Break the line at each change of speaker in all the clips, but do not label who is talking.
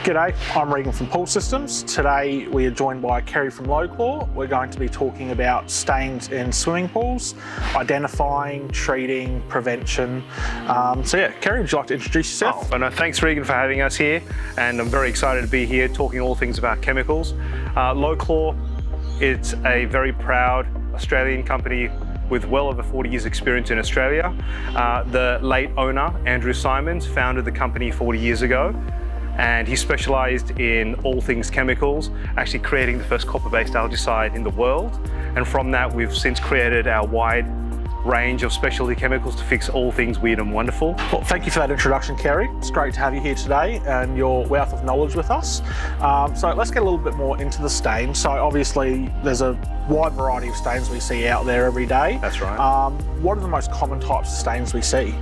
G'day, I'm Regan from Pool Systems. Today we are joined by Kerry from Lo-Chlor. We're going to be talking about stains in swimming pools, identifying, treating, prevention. Kerry, would you like to introduce yourself?
No, thanks Regan for having us here, and I'm very excited to be here talking all things about chemicals. Lo-Chlor, it's a very proud Australian company with well over 40 years experience in Australia. The late owner, Andrew Simons, founded the company 40 years ago. And he specialised in all things chemicals, actually creating the first copper-based algaecide in the world. And from that, we've since created our wide range of specialty chemicals to fix all things weird and wonderful.
Well, thank you for that introduction, Kerry. It's great to have you here today and your wealth of knowledge with us. So let's get a little bit more into the stains. So obviously, there's a wide variety of stains we see out there every day.
That's right.
What are the most common types of stains we see?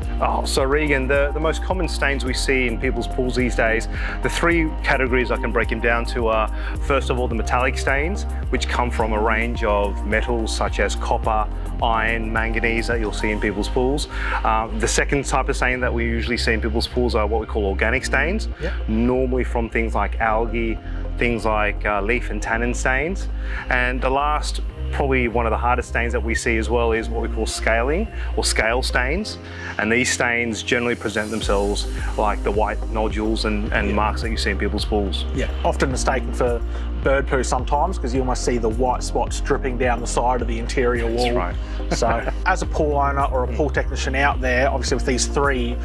So Regan, the most common stains we see in people's pools these days, the three categories I can break them down to are, first of all, the metallic stains, which come from a range of metals such as copper, iron, manganese that you'll see in people's pools. The second type of stain that we usually see in people's pools are what we call organic stains, normally from things like algae, things like leaf and tannin stains. And the last, probably one of the hardest stains that we see as well, is what we call scaling or scale stains. And these stains generally present themselves like the white nodules and marks that you see in people's pools.
Yeah, often mistaken for bird poo sometimes, because you almost see the white spots dripping down the side of the interior wall.
That's right.
So as a pool owner or a pool technician out there, obviously with these three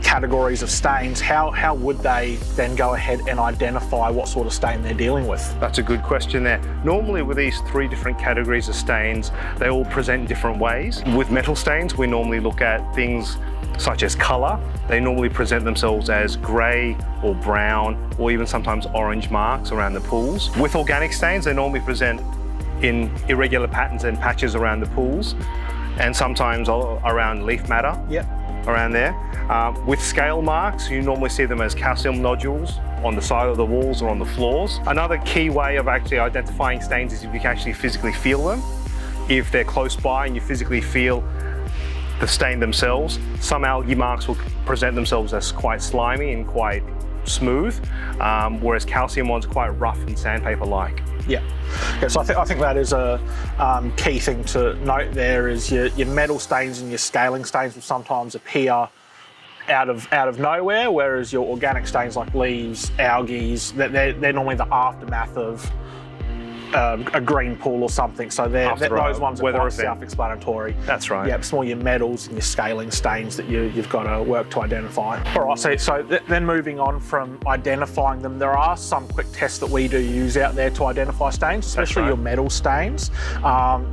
categories of stains, how would they then go ahead and identify what sort of stain they're dealing with?
That's a good question there. Normally with these three different categories of stains, they all present in different ways. With metal stains, we normally look at things such as colour. They normally present themselves as grey or brown or even sometimes orange marks around the pools. With organic stains, they normally present in irregular patterns and patches around the pools, and sometimes around leaf matter around there. With scale marks, you normally see them as calcium nodules on the side of the walls or on the floors. Another key way of actually identifying stains is if you can actually physically feel them. If they're close by and you physically feel the stain themselves, some algae marks will present themselves as quite slimy and quite smooth, whereas calcium ones are quite rough and sandpaper-like.
Yeah, so I think that is a key thing to note there, is your metal stains and your scaling stains will sometimes appear out of nowhere, whereas your organic stains like leaves, algae, they're normally the aftermath of a green pool or something, so those ones are quite self-explanatory.
That's right.
Yeah, it's more your metals and your scaling stains that you've got to work to identify. All right, so then moving on from identifying them, there are some quick tests that we do use out there to identify stains, especially your metal stains,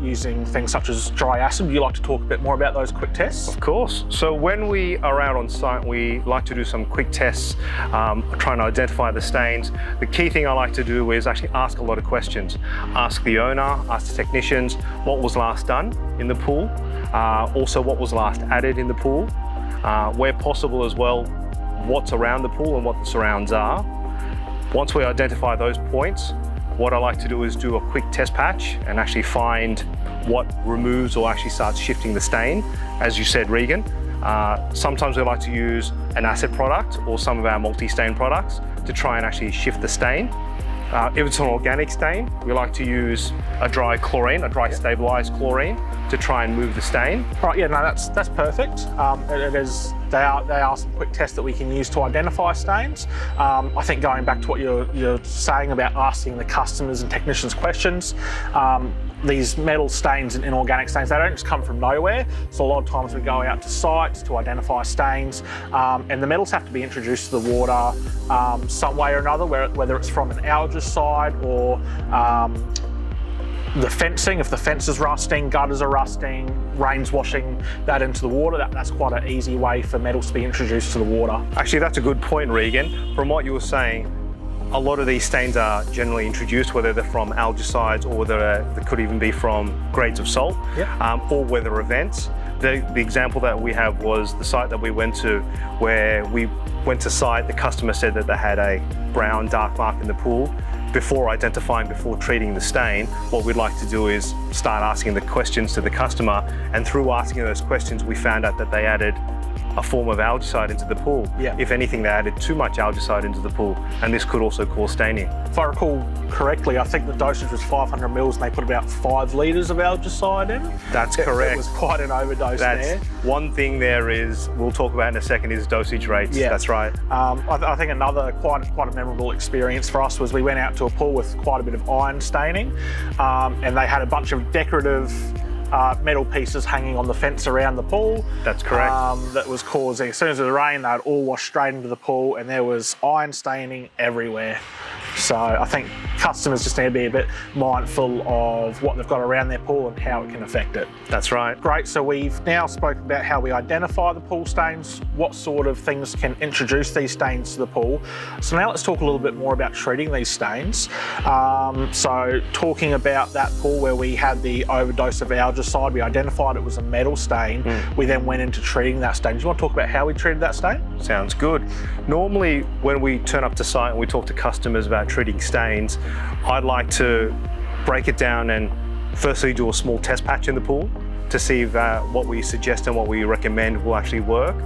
using things such as dry acid. Would you like to talk a bit more about those quick tests?
Of course. So when we are out on site, we like to do some quick tests, trying to identify the stains. The key thing I like to do is actually ask a lot of questions. Ask the owner, ask the technicians what was last done in the pool, also what was last added in the pool, where possible as well, what's around the pool and what the surrounds are. Once we identify those points, what I like to do is do a quick test patch and actually find what removes or actually starts shifting the stain. As you said, Regan, sometimes we like to use an acid product or some of our multi-stain products to try and actually shift the stain. If it's an organic stain, we like to use a dry chlorine, a dry stabilised chlorine, to try and move the stain.
Right, yeah, no, that's perfect. They are some quick tests that we can use to identify stains. I think going back to what you're saying about asking the customers and technicians questions, these metal stains and organic stains, they don't just come from nowhere. So a lot of times we go out to sites to identify stains, and the metals have to be introduced to the water some way or another, whether it's from an algaecide or the fencing. If the fence is rusting, gutters are rusting, rain's washing that into the water, that's quite an easy way for metals to be introduced to the water.
Actually, that's a good point, Regan. From what you were saying, a lot of these stains are generally introduced, whether they're from algaecides or whether they could even be from grades of salt, or weather events. The example that we have was the site that we went to, where we went to site, the customer said that they had a brown dark mark in the pool. Before treating the stain, what we'd like to do is start asking the questions to the customer, and through asking those questions we found out that they added a form of algicide into the pool.
Yeah.
If anything, they added too much algicide into the pool, and this could also cause staining.
If I recall correctly, I think the dosage was 500 mils and they put about 5 litres of algicide in.
That's correct.
It was quite an overdose there.
One thing there is, we'll talk about in a second, is dosage rates.
Yeah.
That's right.
I think another quite a memorable experience for us was we went out to a pool with quite a bit of iron staining, and they had a bunch of decorative metal pieces hanging on the fence around the pool.
That's correct.
That was causing, as soon as it rained, they'd all wash straight into the pool, and there was iron staining everywhere. So I think customers just need to be a bit mindful of what they've got around their pool and how it can affect it.
That's right.
Great, so we've now spoken about how we identify the pool stains, what sort of things can introduce these stains to the pool. So now let's talk a little bit more about treating these stains. So talking about that pool where we had the overdose of algicide, we identified it was a metal stain. We then went into treating that stain. Do you want to talk about how we treated that stain?
Sounds good. Normally, when we turn up to site and we talk to customers about treating stains, I'd like to break it down and firstly do a small test patch in the pool to see if what we suggest and what we recommend will actually work.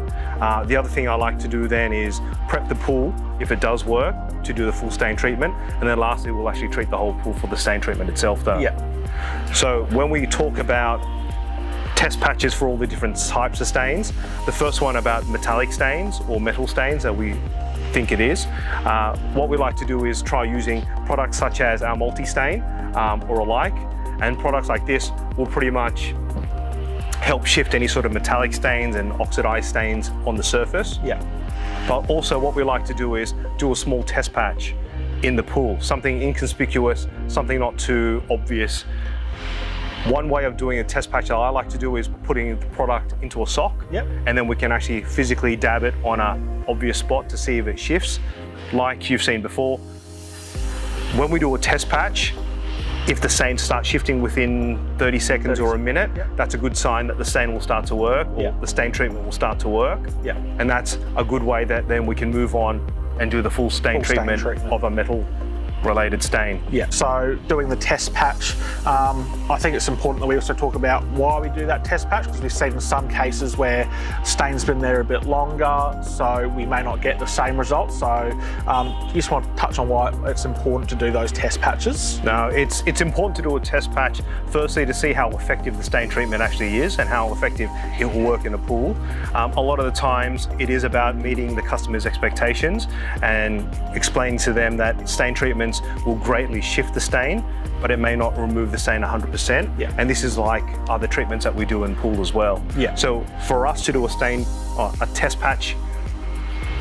The other thing I like to do then is prep the pool, if it does work, to do the full stain treatment. And then lastly, we'll actually treat the whole pool for the stain treatment itself though.
Yeah.
So when we talk about test patches for all the different types of stains, the first one about metallic stains or metal stains that we think it is. What we like to do is try using products such as our multi-stain or alike, and products like this will pretty much help shift any sort of metallic stains and oxidized stains on the surface.
Yeah.
But also what we like to do is do a small test patch in the pool, something inconspicuous, something not too obvious. One way of doing a test patch that I like to do is putting the product into a sock, and then we can actually physically dab it on an obvious spot to see if it shifts, like you've seen before. When we do a test patch, if the stain starts shifting within 30 seconds or a minute, that's a good sign that the stain will start to work, or the stain treatment will start to work. And that's a good way that then we can move on and do the full stain treatment of a metal related stain.
Yeah, so doing the test patch, I think it's important that we also talk about why we do that test patch, because we've seen in some cases where stain's been there a bit longer, so we may not get the same results. So you just want to touch on why it's important to do those test patches.
No, it's important to do a test patch, firstly to see how effective the stain treatment actually is and how effective it will work in the pool. A lot of the times it is about meeting the customer's expectations and explaining to them that stain treatment will greatly shift the stain, but it may not remove the stain 100%. And this is like other treatments that we do in pool as well. So for us to do a test patch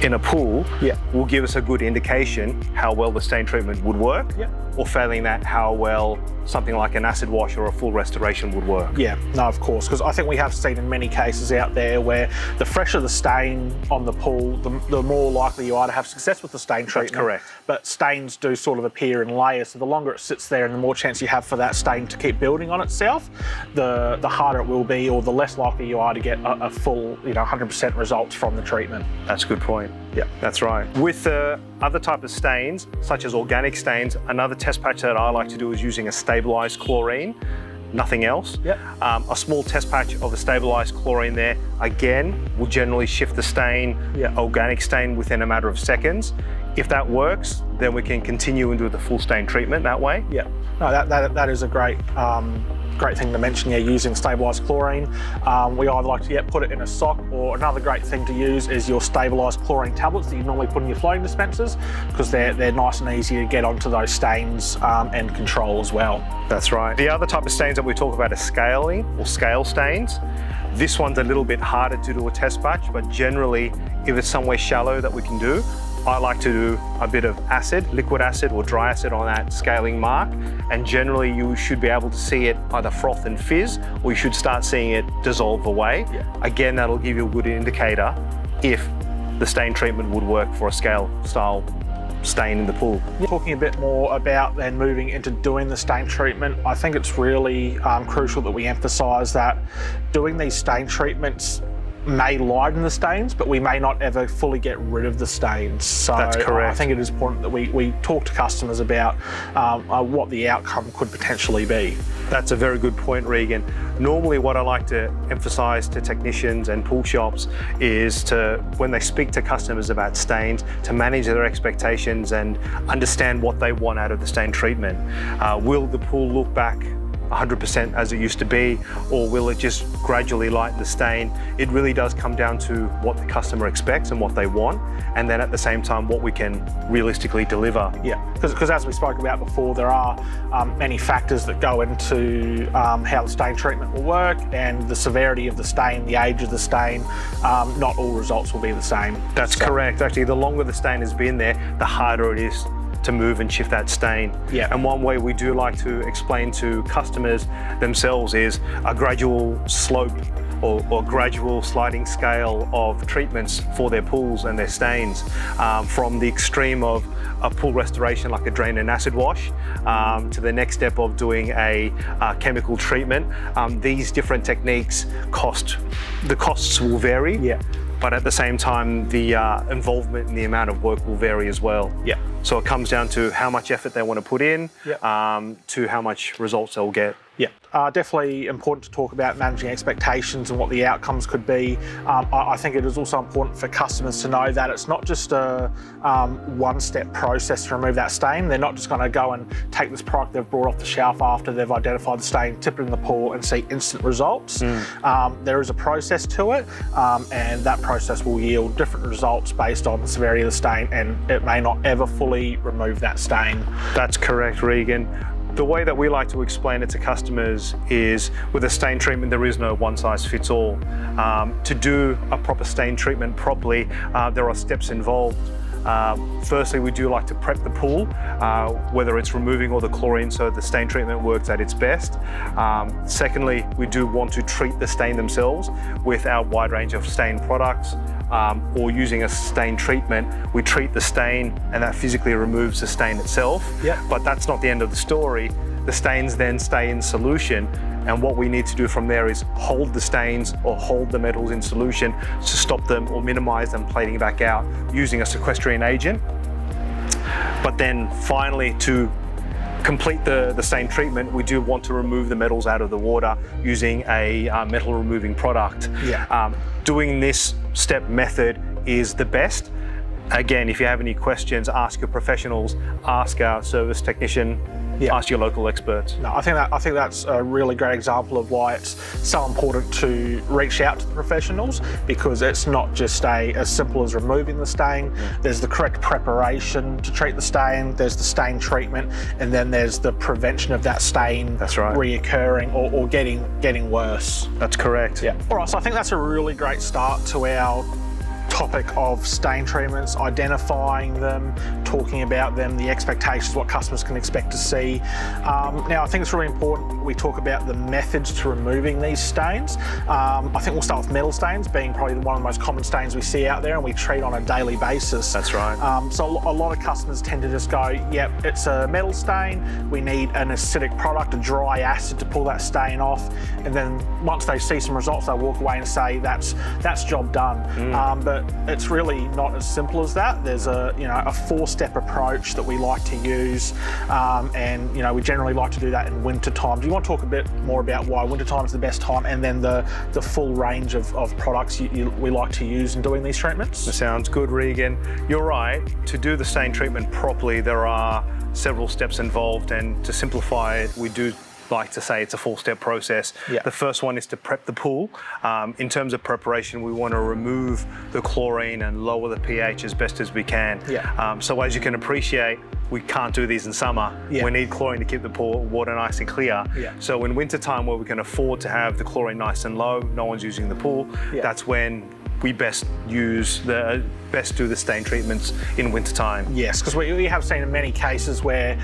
in a pool will give us a good indication how well the stain treatment would work, or failing that, how well something like an acid wash or a full restoration would work.
Yeah, no, of course, because I think we have seen in many cases out there where the fresher the stain on the pool, the more likely you are to have success with the stain treatment.
That's correct.
But stains do sort of appear in layers, so the longer it sits there and the more chance you have for that stain to keep building on itself, the harder it will be, or the less likely you are to get a full, 100% results from the treatment.
That's a good point.
Yeah,
that's right. With other type of stains, such as organic stains, another test patch that I like to do is using a stabilized chlorine, nothing else. A small test patch of a stabilized chlorine there, again, will generally shift the stain, organic stain, within a matter of seconds. If that works, then we can continue and do the full stain treatment that way.
Yeah, no, that is a great thing to mention, using stabilised chlorine. We either like to put it in a sock, or another great thing to use is your stabilised chlorine tablets that you normally put in your floating dispensers, because they're nice and easy to get onto those stains and control as well.
That's right. The other type of stains that we talk about is scaling or scale stains. This one's a little bit harder to do a test patch, but generally, if it's somewhere shallow that we can do, I like to do a bit of acid, liquid acid or dry acid on that scaling mark, and generally you should be able to see it either froth and fizz, or you should start seeing it dissolve away. Again, that'll give you a good indicator if the stain treatment would work for a scale style stain in the pool.
Talking a bit more about then moving into doing the stain treatment, I think it's really crucial that we emphasise that doing these stain treatments may lighten the stains, but we may not ever fully get rid of the stains. So
that's correct.
I think it is important that we talk to customers about what the outcome could potentially be.
That's a very good point, Regan. Normally what I like to emphasize to technicians and pool shops is to, when they speak to customers about stains, to manage their expectations and understand what they want out of the stain treatment. Will the pool look back 100% as it used to be, or will it just gradually lighten the stain? It really does come down to what the customer expects and what they want, and then at the same time what we can realistically deliver.
Yeah, because as we spoke about before, there are many factors that go into how the stain treatment will work, and the severity of the stain, the age of the stain. Not all results will be the same.
That's correct. Actually, the longer the stain has been there, the harder it is to move and shift that stain.
Yeah.
And one way we do like to explain to customers themselves is a gradual slope or gradual sliding scale of treatments for their pools and their stains, from the extreme of a pool restoration like a drain and acid wash to the next step of doing a chemical treatment. These different techniques the costs will vary.
Yeah.
But at the same time, the involvement and the amount of work will vary as well.
Yeah.
So it comes down to how much effort they want to put in,
Yeah.
to how much results they'll get.
Yeah, definitely important to talk about managing expectations and what the outcomes could be. I think it is also important for customers to know that it's not just a one-step process to remove that stain. They're not just going to go and take this product they've brought off the shelf after they've identified the stain, tip it in the pool and see instant results. There is a process to it, and that process will yield different results based on the severity of the stain, and it may not ever fully remove that stain.
That's correct, Regan. The way that we like to explain it to customers is, with a stain treatment, there is no one size fits all. To do a proper stain treatment properly, there are steps involved. Firstly, we do like to prep the pool, whether it's removing all the chlorine so the stain treatment works at its best. Secondly, we do want to treat the stain themselves with our wide range of stain products, or using a stain treatment. We treat the stain and that physically removes the stain itself.
Yeah.
But that's not the end of the story. The stains then stay in solution, and what we need to do from there is hold the stains or hold the metals in solution to stop them or minimize them plating back out using a sequestrating agent. But then finally, to complete the stain treatment, we do want to remove the metals out of the water using a metal removing product.
Yeah.
Doing this step method is the best. Again, if you have any questions, ask your professionals, ask our service technician, ask your local experts.
No, I think that's a really great example of why it's so important to reach out to the professionals, because it's not just as simple as removing the stain. There's the correct preparation to treat the stain, there's the stain treatment, and then there's the prevention of that stain reoccurring or getting worse.
That's correct.
Yeah. All right, so I think that's a really great start to our topic of stain treatments, identifying them, talking about them, the expectations, what customers can expect to see. Now, I think it's really important we talk about the methods to removing these stains. I think we'll start with metal stains, being probably one of the most common stains we see out there and we treat on a daily basis.
That's right.
So a lot of customers tend to just go, yep, it's a metal stain, we need an acidic product, a dry acid to pull that stain off, and then once they see some results, they'll walk away and say, that's job done. But it's really not as simple as that. There's a 4-step approach that we like to use, and we generally like to do that in winter time. Do you want to talk a bit more about why winter time is the best time, and then the full range of products we like to use in doing these treatments?
That sounds good, Regan. You're right. To do the stain treatment properly, there are several steps involved, and to simplify it, we do like to say it's a 4-step process.
Yeah.
The first one is to prep the pool. In terms of preparation, we want to remove the chlorine and lower the pH as best as we can.
Yeah.
So as you can appreciate, we can't do these in summer.
Yeah.
We need chlorine to keep the pool water nice and clear.
Yeah.
So in winter time, where we can afford to have the chlorine nice and low, no one's using the pool, that's when we best do the stain treatments in winter time.
Yes, because we have seen in many cases where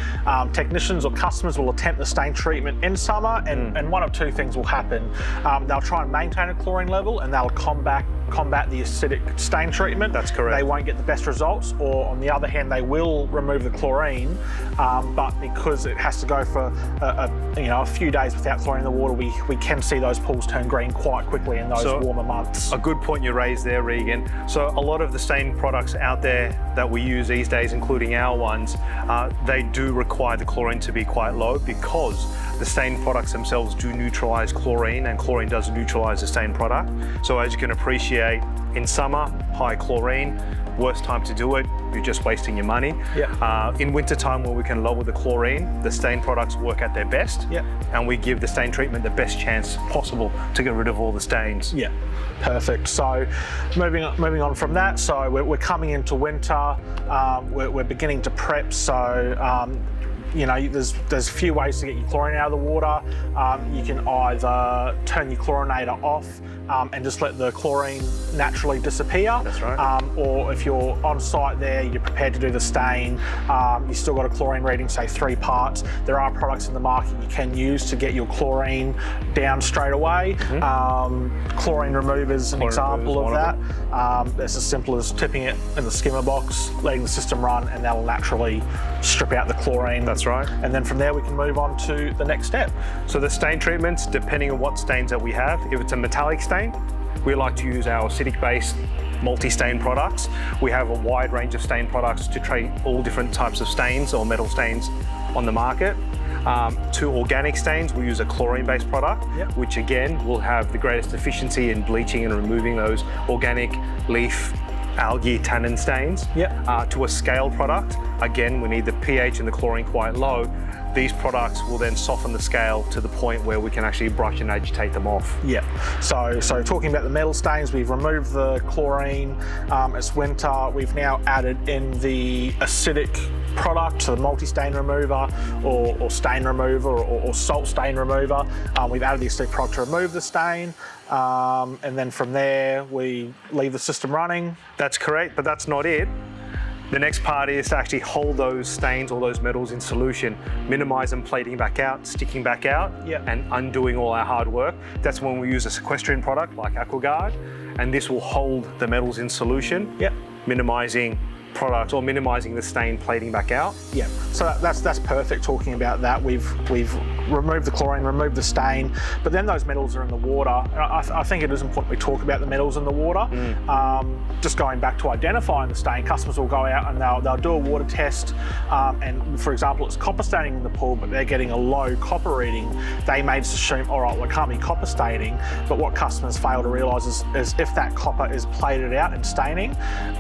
technicians or customers will attempt the stain treatment in summer, and one of two things will happen. They'll try and maintain a chlorine level and they'll combat the acidic stain treatment.
That's correct.
They won't get the best results, or on the other hand, they will remove the chlorine, but because it has to go for a few days without chlorine in the water, we can see those pools turn green quite quickly in those warmer months.
A good point you raised there, Regan. So a lot of the stain products out there that we use these days, including our ones, they do require the chlorine to be quite low, because the stain products themselves do neutralize chlorine, and chlorine does neutralize the stain product. So as you can appreciate, in summer, high chlorine, worst time to do it, you're just wasting your money. In winter time, where we can lower the chlorine, the stain products work at their best, and we give the stain treatment the best chance possible to get rid of all the stains.
Yeah, perfect. So moving on from that, so we're coming into winter, we're beginning to prep, so you know, there's a few ways to get your chlorine out of the water. You can either turn your chlorinator off and just let the chlorine naturally disappear.
That's right.
Or if you're on site there, you're prepared to do the stain, you still got a chlorine reading, say 3 parts. There are products in the market you can use to get your chlorine down straight away. Chlorine remover is an example of that. It's as simple as tipping it in the skimmer box, letting the system run, and that'll naturally strip out the chlorine.
That's right.
And then from there we can move on to the next step.
So the stain treatments, depending on what stains that we have, if it's a metallic stain, we like to use our acidic-based multi-stain products. We have a wide range of stain products to treat all different types of stains or metal stains on the market. To organic stains, we use a chlorine-based product, which again will have the greatest efficiency in bleaching and removing those organic leaf, algae, tannin stains. To a scale product, again, we need the pH and the chlorine quite low. These products will then soften the scale to the point where we can actually brush and agitate them off.
So talking about the metal stains, we've removed the chlorine. It's winter. We've now added in the acidic product, so the multi-stain remover or stain remover or salt stain remover. We've added the acidic product to remove the stain. And then from there, we leave the system running.
That's correct, but that's not it. The next part is to actually hold those stains or those metals in solution, minimize them plating back out, sticking back out, and undoing all our hard work. That's when we use a sequestrating product like AquaGuard, and this will hold the metals in solution, minimizing product or minimizing the stain plating back out.
So that's perfect talking about that. We've removed the chlorine, removed the stain, but then those metals are in the water. I think it is important we talk about the metals in the water. Just going back to identifying the stain, customers will go out and they'll do a water test, and for example, it's copper staining in the pool, but they're getting a low copper reading. They may just assume, all right, well, it can't be copper staining, but what customers fail to realise is if that copper is plated out and staining,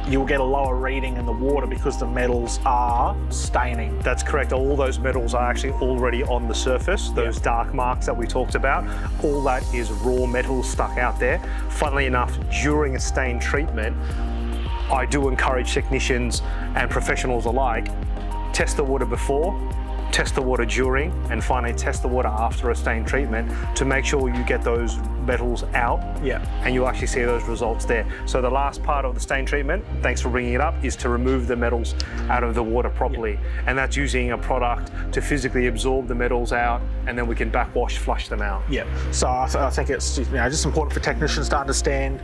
you'll get a lower reading in the water because the metals are staining.
That's correct. All those metals are actually already on the surface, those dark marks that we talked about. All that is raw metal stuck out there. Funnily enough, during a stain treatment, I do encourage technicians and professionals alike, test the water before, test the water during, and finally test the water after a stain treatment to make sure you get those metals out, and you'll actually see those results there. So the last part of the stain treatment, thanks for bringing it up, is to remove the metals out of the water properly, and that's using a product to physically absorb the metals out, and then we can backwash, flush them out.
So I think it's just important for technicians to understand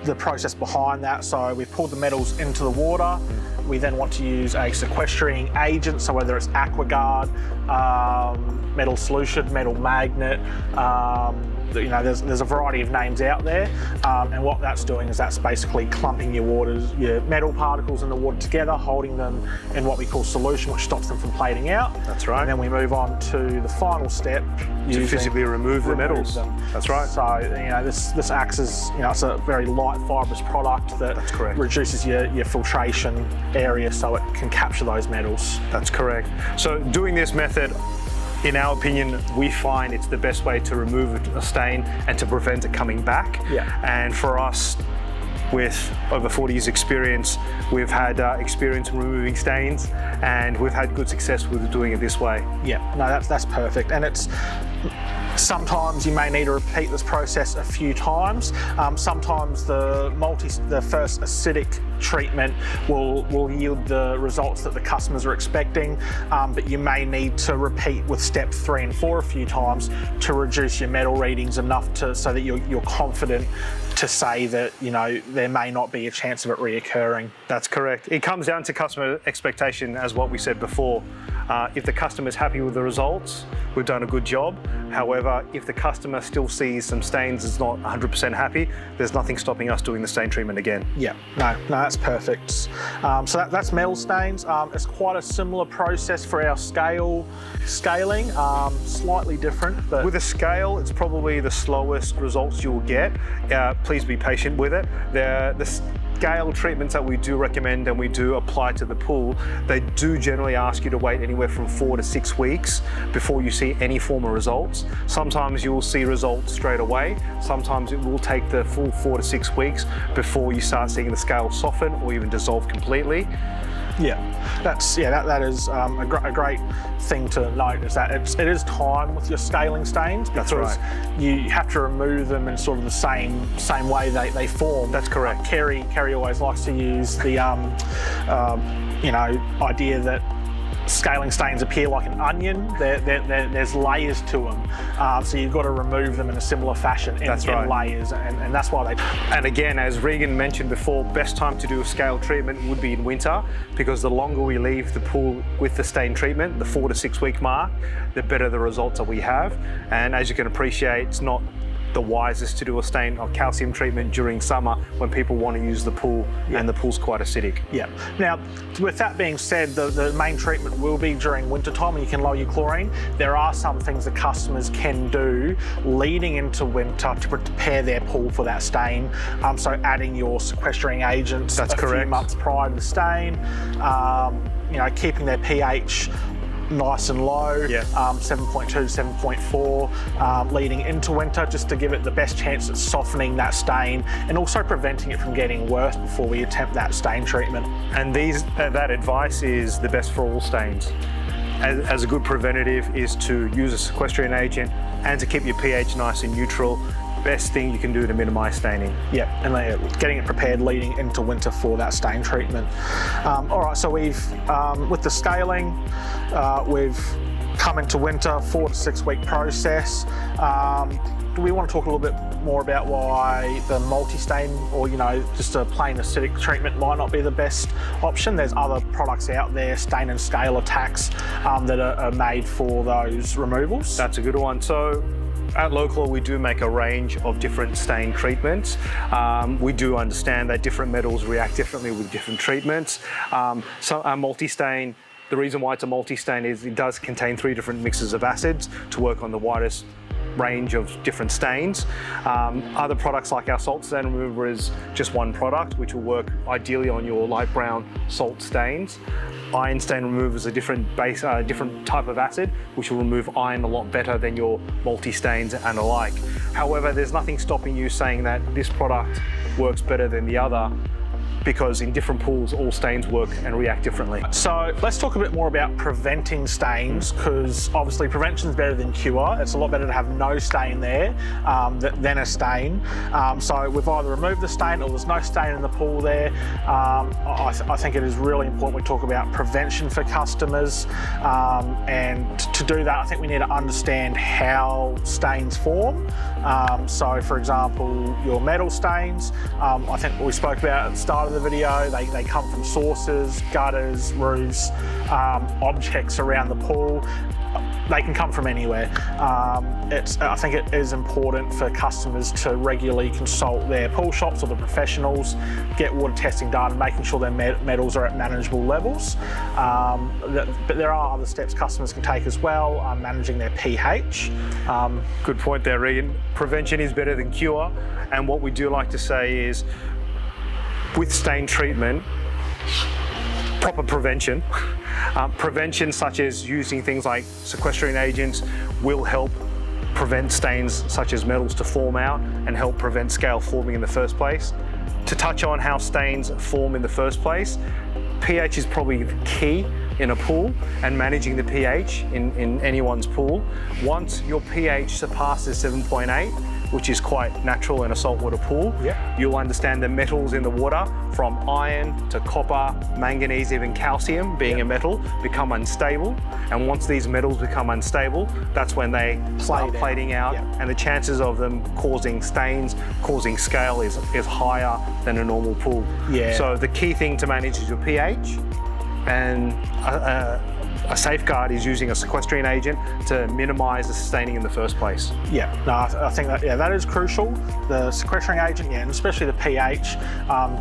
the process behind that. So we've pulled the metals into the water. We then want to use a sequestrating agent, so whether it's AquaGuard, metal solution, metal magnet, there's a variety of names out there, and what that's doing is that's basically clumping your metal particles in the water together, holding them in what we call solution, which stops them from plating out.
That's right.
And then we move on to the final step,
to physically remove the metals. That's right.
So this acts as it's a very light fibrous product that reduces your filtration area, so it can capture those metals.
That's correct. So doing this method, in our opinion, we find it's the best way to remove a stain and to prevent it coming back. And for us, with over 40 years experience, we've had experience in removing stains, and we've had good success with doing it this way.
That's perfect. And it's sometimes you may need to repeat this process a few times. Sometimes the first acidic treatment will yield the results that the customers are expecting, but you may need to repeat with step 3 and 4 a few times to reduce your metal readings enough so that you're confident to say that there may not be a chance of it reoccurring.
That's correct. It comes down to customer expectation, as what we said before. If the customer is happy with the results, we've done a good job. However, if the customer still sees some stains, is not 100% happy, there's nothing stopping us doing the stain treatment again.
Yeah, no, that's perfect. So that's metal stains. It's quite a similar process for our scaling, slightly different. But
with a scale, it's probably the slowest results you'll get. Please be patient with it. The scale treatments that we do recommend and we do apply to the pool, they do generally ask you to wait anywhere from 4 to 6 weeks before you see any form of results. Sometimes you will see results straight away. Sometimes it will take the full 4 to 6 weeks before you start seeing the scale soften or even dissolve completely.
Yeah, that is a great thing to note, is that it is time with your scaling stains, because
That's right.
you have to remove them in sort of the same way they form.
That's correct.
Kerry always likes to use the idea that scaling stains appear like an onion. There's layers to them, so you've got to remove them in a similar fashion in layers, and that's why they.
And again, as Regan mentioned before, best time to do a scale treatment would be in winter, because the longer we leave the pool with the stain treatment, the 4 to 6 week mark, the better the results that we have. And as you can appreciate, it's not the wisest to do a stain or calcium treatment during summer when people want to use the pool and the pool's quite acidic.
Yeah. Now, with that being said, the main treatment will be during winter time, and you can lower your chlorine. There are some things that customers can do leading into winter to prepare their pool for that stain. So adding your sequestering agents a few months prior to the stain, keeping their pH nice and low, 7.2 to 7.4, leading into winter, just to give it the best chance at softening that stain and also preventing it from getting worse before we attempt that stain treatment.
And that advice is the best for all stains. As a good preventative is to use a sequestering agent and to keep your pH nice and neutral. Best thing you can do to minimise staining.
Yeah, and getting it prepared leading into winter for that stain treatment. All right, so we've, with the scaling, we've come into winter, 4 to 6 week process. Do we want to talk a little bit more about why the multi-stain or, just a plain acidic treatment might not be the best option? There's other products out there, stain and scale attacks, that are made for those removals.
That's a good one. So at LoChlor, we do make a range of different stain treatments. We do understand that different metals react differently with different treatments. So our multi-stain, the reason why it's a multi-stain is it does contain 3 different mixes of acids to work on the widest range of different stains. Other products like our salt stain remover is just one product, which will work ideally on your light brown salt stains. Iron stain remover is a different type of acid, which will remove iron a lot better than your multi-stains and alike. However, there's nothing stopping you saying that this product works better than the other, because in different pools, all stains work and react differently.
So let's talk a bit more about preventing stains, because obviously prevention is better than cure. It's a lot better to have no stain there than a stain. So we've either removed the stain or there's no stain in the pool there. I think it is really important we talk about prevention for customers. And to do that, I think we need to understand how stains form. So for example, your metal stains, I think we spoke about at the start of the video, they come from sources, gutters, roofs, objects around the pool. They can come from anywhere. I think it is important for customers to regularly consult their pool shops or the professionals, get water testing done, making sure their metals are at manageable levels. But there are other steps customers can take as well, managing their pH.
Good point there, Regan. Prevention is better than cure, and what we do like to say is, with stain treatment, proper prevention. Prevention such as using things like sequestering agents will help prevent stains such as metals to form out and help prevent scale forming in the first place. To touch on how stains form in the first place, pH is probably the key in a pool, and managing the pH in anyone's pool. Once your pH surpasses 7.8, which is quite natural in a saltwater pool, you'll understand the metals in the water, from iron to copper, manganese, even calcium being a metal, become unstable. And once these metals become unstable, that's when they start plating out, and the chances of them causing stains, causing scale is higher than a normal pool. So the key thing to manage is your pH, and a safeguard is using a sequestering agent to minimise the staining in the first place.
Yeah, no, I think that, yeah, that is crucial. The sequestering agent, yeah, and especially the pH,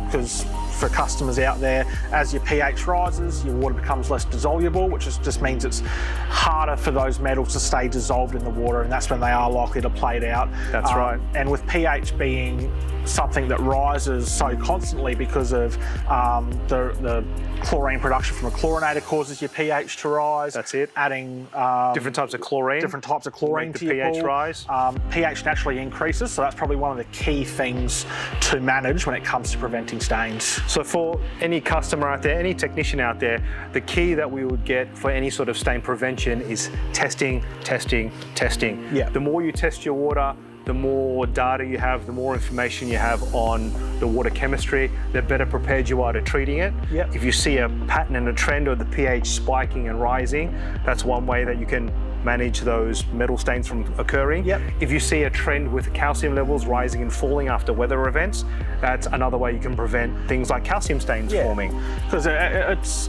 because for customers out there, as your pH rises, your water becomes less dissoluble, which just means it's harder for those metals to stay dissolved in the water, and that's when they are likely to plate out.
That's right.
And with pH being something that rises so constantly because of the chlorine production from a chlorinator causes your pH to rise.
That's it.
Adding
different types of chlorine.
Different types of chlorine to your
pH
pool.
rise.
pH naturally increases, so that's probably one of the key things to manage when it comes to preventing stains.
So for any customer out there, any technician out there, the key that we would get for any sort of stain prevention is testing, testing, testing.
Yeah.
The more you test your water, the more data you have, the more information you have on the water chemistry, the better prepared you are to treating it.
Yep.
If you see a pattern and a trend of the pH spiking and rising, that's one way that you can manage those metal stains from occurring.
Yep.
If you see a trend with calcium levels rising and falling after weather events, that's another way you can prevent things like calcium stains forming.
Because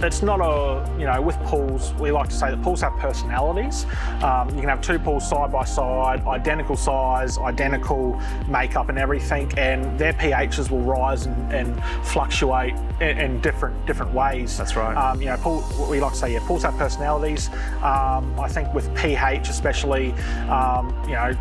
it's not a, you know, with pools, we like to say that pools have personalities. You can have two pools side by side, identical size, identical makeup and everything, and their pHs will rise and fluctuate in different ways.
That's right.
You know, we like to say, yeah, pools have personalities. I think with pH especially, you know,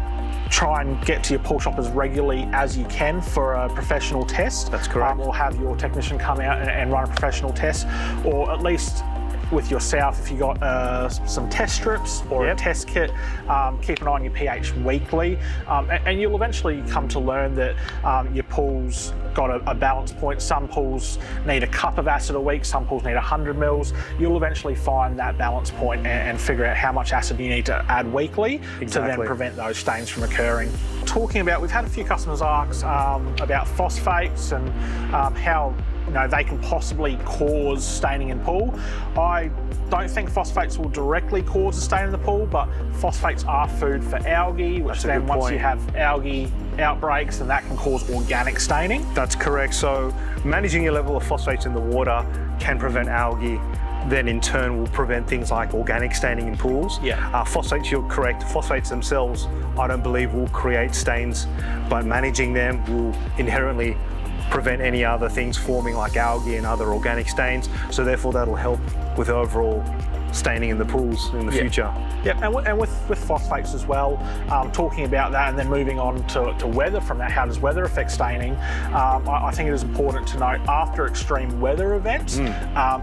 try and get to your pool shop as regularly as you can for a professional test.
That's correct.
Or have your technician come out and run a professional test, or at least with yourself, if you got some test strips or a test kit, keep an eye on your pH weekly, and you'll eventually come to learn that your pool's got a balance point. Some pools need a cup of acid a week, some pools need 100 mils. You'll eventually find that balance point and figure out how much acid you need to add weekly to then prevent those stains from occurring. Talking about, we've had a few customers ask about phosphates and how, you know, they can possibly cause staining in pool. I don't think phosphates will directly cause a stain in the pool, but phosphates are food for algae, which then once you have algae outbreaks, then that can cause organic staining.
That's correct. So managing your level of phosphates in the water can prevent algae, then in turn will prevent things like organic staining in pools.
Yeah.
Phosphates, you're correct. Phosphates themselves, I don't believe will create stains, but managing them will inherently prevent any other things forming like algae and other organic stains. So therefore that'll help with overall staining in the pools in the future.
Yep, and with phosphates as well, talking about that and then moving on to weather from that, how does weather affect staining? I think it is important to note after extreme weather events,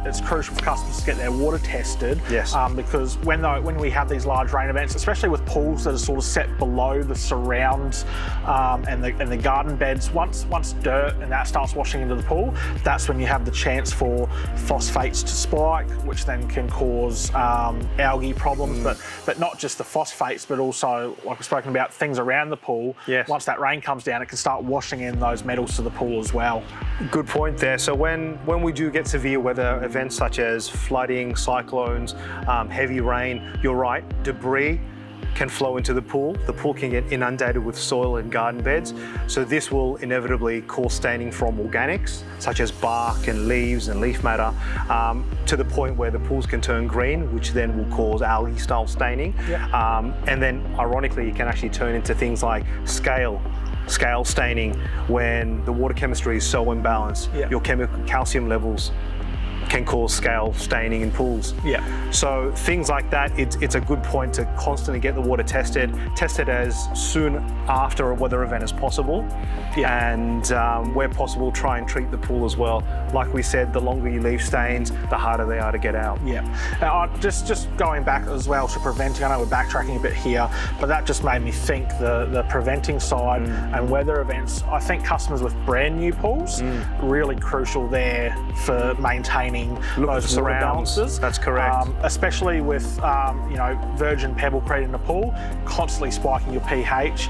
it's crucial for customers to get their water tested.
Yes.
Because when we have these large rain events, especially with pools that are sort of set below the surrounds and the garden beds, once dirt and that starts washing into the pool, that's when you have the chance for phosphates to spike, which then can cause algae problems, but not just the phosphates, but also, like we've spoken about, things around the pool.
Yes.
Once that rain comes down, it can start washing in those metals to the pool as well.
Good point there. So when we do get severe weather events such as flooding, cyclones, heavy rain, you're right, debris can flow into the pool. The pool can get inundated with soil and garden beds. So this will inevitably cause staining from organics, such as bark and leaves and leaf matter, to the point where the pools can turn green, which then will cause algae style staining.
Yeah.
And then ironically, it can actually turn into things like scale staining when the water chemistry is so imbalanced.
Yeah.
Your calcium levels can cause scale staining in pools.
Yeah.
So things like that, it's a good point to constantly get the water tested as soon after a weather event as possible.
Yeah.
And where possible, try and treat the pool as well. Like we said, the longer you leave stains, the harder they are to get out.
Yeah. Just going back as well to preventing, I know we're backtracking a bit here, but that just made me think the preventing side and weather events. I think customers with brand new pools, really crucial there for maintaining those water balances.
That's correct.
Especially with you know, virgin pebblecrete in the pool, constantly spiking your pH.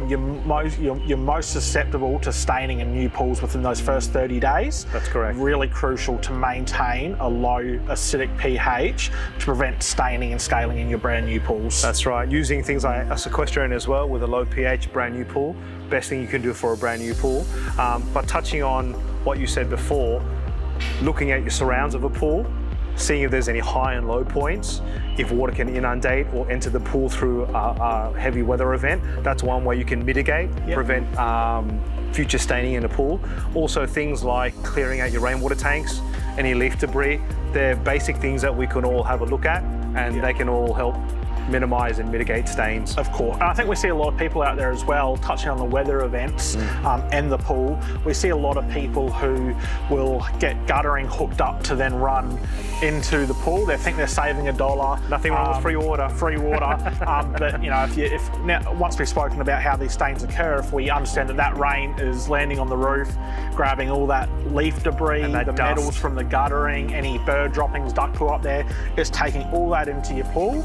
You're most susceptible to staining in new pools within those first 30 days.
That's correct.
Really crucial to maintain a low acidic pH to prevent staining and scaling in your brand new pools.
That's right. Using things like a sequestrant as well with a low pH brand new pool, best thing you can do for a brand new pool. But touching on what you said before, looking at your surrounds of a pool, seeing if there's any high and low points, if water can inundate or enter the pool through a heavy weather event. That's one way you can mitigate, prevent future staining in the pool. Also things like clearing out your rainwater tanks, any leaf debris. They're basic things that we can all have a look at, and they can all help minimise and mitigate stains.
Of course. And I think we see a lot of people out there as well, touching on the weather events and the pool. We see a lot of people who will get guttering hooked up to then run into the pool. They think they're saving $1.
Nothing wrong with free water.
Free water. But you know, once we've spoken about how these stains occur, if we understand that rain is landing on the roof, grabbing all that leaf debris,
and
the metals from the guttering, any bird droppings, duck poo up there, it's taking all that into your pool.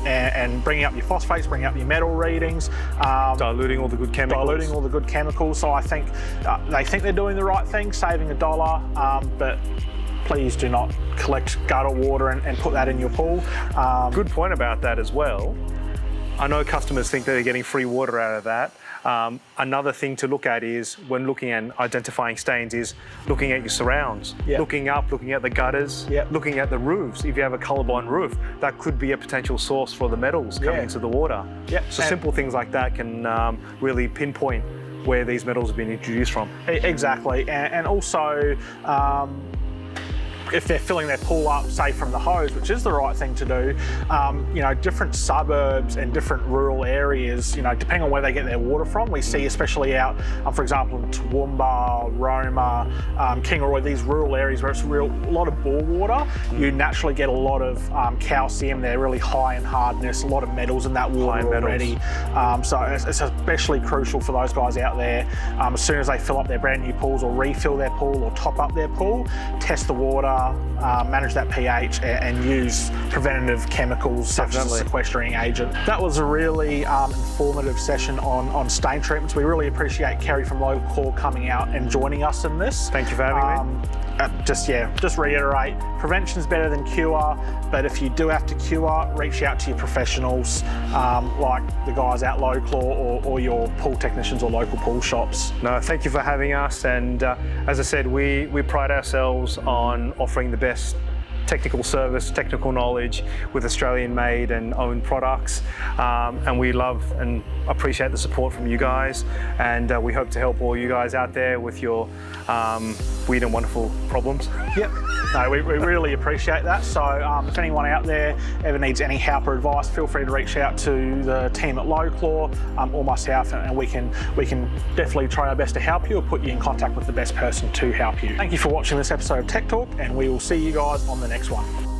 And bringing up your phosphates, bringing up your metal readings.
Diluting all the good chemicals.
So I think they think they're doing the right thing, saving $1, but please do not collect gutter water and put that in your pool.
Good point about that as well. I know customers think they're getting free water out of that. Another thing to look at is, when looking and identifying stains, is looking at your surrounds, looking up, looking at the gutters, looking at the roofs. If you have a colourblind roof, that could be a potential source for the metals coming into the water. So simple things like that can really pinpoint where these metals have been introduced from.
Exactly, and also if they're filling their pool up, say from the hose, which is the right thing to do, you know, different suburbs and different rural areas, you know, depending on where they get their water from, we see especially out, for example, in Toowoomba, Roma, Kingaroy, these rural areas where it's a lot of bore water, you naturally get a lot of calcium. They're really high in hardness, a lot of metals in that water already. So it's especially crucial for those guys out there, as soon as they fill up their brand new pools or refill their pool or top up their pool, test the water, manage that pH, and use preventative chemicals such as a sequestering agent. That was a really informative session on stain treatments. We really appreciate Kerry from Lo-Chlor coming out and joining us in this.
Thank you for having me.
Just reiterate, prevention is better than cure, but if you do have to cure, reach out to your professionals like the guys at Lo-Chlor or your pool technicians or local pool shops.
No, thank you for having us, and as I said, we pride ourselves on offering the best technical service, technical knowledge with Australian-made and owned products, and we love and appreciate the support from you guys, and we hope to help all you guys out there with your weird and wonderful problems.
No, we really appreciate that. So if anyone out there ever needs any help or advice, feel free to reach out to the team at Lo-Chlor or myself, and we can definitely try our best to help you or put you in contact with the best person to help you. Thank you for watching this episode of Tech Talk, and we will see you guys on the next one.